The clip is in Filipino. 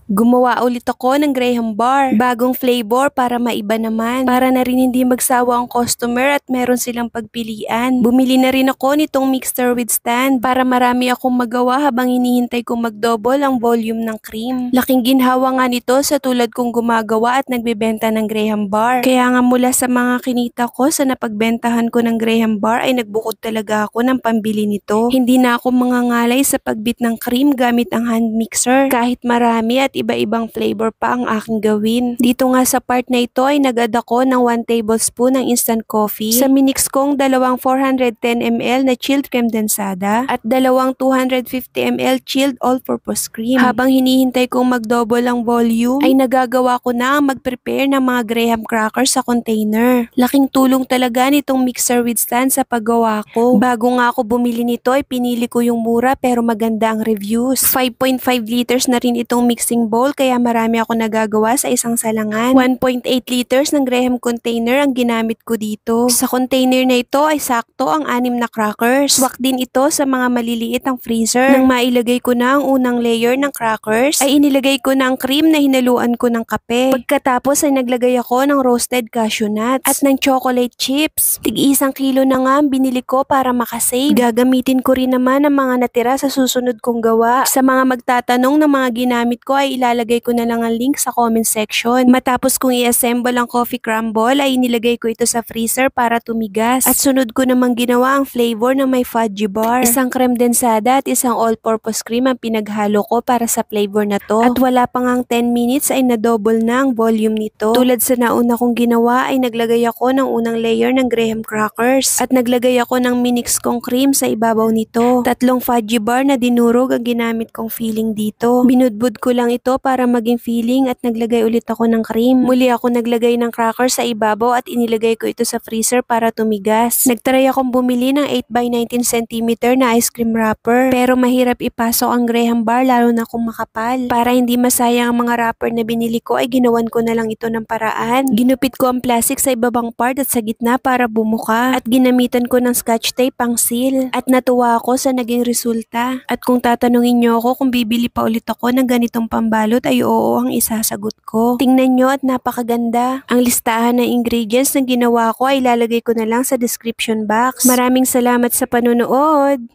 Gumawa ulit ako ng graham bar. Bagong flavor para maiba naman. Para na rin hindi magsawa ang customer at meron silang pagpilian. Bumili na rin ako nitong mixer with stand para marami akong magawa habang hinihintay kong mag-double ang volume ng cream. Laking ginhawa nga nito sa tulad kong gumagawa at nagbebenta ng graham bar. Kaya nga mula sa mga kinita ko sa napagbentahan ko ng graham bar ay nagbukod talaga ako ng pambili nito. Hindi na ako mangangalay sa pagbit ng cream gamit ang hand mixer kahit marami at iba-ibang flavor pa ang aking gawin. Dito nga sa part na ito ay nag-add ako ng 1 tablespoon ng instant coffee. Sa minix kong dalawang 410 ml na chilled creme densada at dalawang 250 ml chilled all-purpose cream. Habang hinihintay kong mag-double ang volume ay nagagawa ko na ang mag-prepare ng mga graham crackers sa container. Laking tulong talaga nitong mixer with stand sa paggawa ko. Bago nga ako bumili nito ay pinili ko yung mura pero maganda ang reviews. 5.5 liters na rin itong mixing bowl kaya marami ako nagagawa sa isang salangan. 1.8 liters ng graham container ang ginamit ko dito. Sa container na ito ay sakto ang 6 na crackers. Swak din ito sa mga maliliit ang freezer. Nang mailagay ko na ang unang layer ng crackers ay inilagay ko na ang cream na hinaluan ko ng kape. Pagkatapos ay naglagay ako ng roasted cashew nuts at ng chocolate chips. Tig-1 kilo na nga ang binili ko para makasave. Gagamitin ko rin naman ang mga natira sa susunod kong gawa. Sa mga magtatanong ng mga ginamit ko ay ilalagay ko na lang ang link sa comment section. Matapos kong i-assemble ang coffee crumble ay inilagay ko ito sa freezer para tumigas. At sunod ko namang ginawa ang flavor na may fudgy bar. Isang creme densada at isang all-purpose cream ang pinaghalo ko para sa flavor na to. At wala pa ngang 10 minutes ay na-double na ang volume nito. Tulad sa nauna kong ginawa ay naglagay ako ng unang layer ng graham crackers at naglagay ako ng minix kong cream sa ibabaw nito. 3 fudgy bar na dinurog ang ginamit kong filling dito. Binudbud ko lang ito para maging filling at naglagay ulit ako ng cream. Muli ako naglagay ng crackers sa ibabaw at inilagay ko ito sa freezer para tumigas. Nagtry akong bumili ng 8x19 cm na ice cream wrapper pero mahirap ipasok ang graham bar lalo na kung makapal. Para hindi masayang ang mga wrapper na binili ko ay ginawan ko na lang ito ng paraan. Ginupit ko ang plastic sa ibabang part at sa gitna para bumuka at ginamitan ko ng scotch tape pang seal at natuwa ako sa naging resulta. At kung tatanungin nyo ako kung bibili pa ulit ako ng ganitong pambalot ay oo ang isasagot ko. Tingnan nyo at napakaganda. Ang listahan ng ingredients na ginawa ko ay ilalagay ko na lang sa description box. Maraming salamat sa panonood!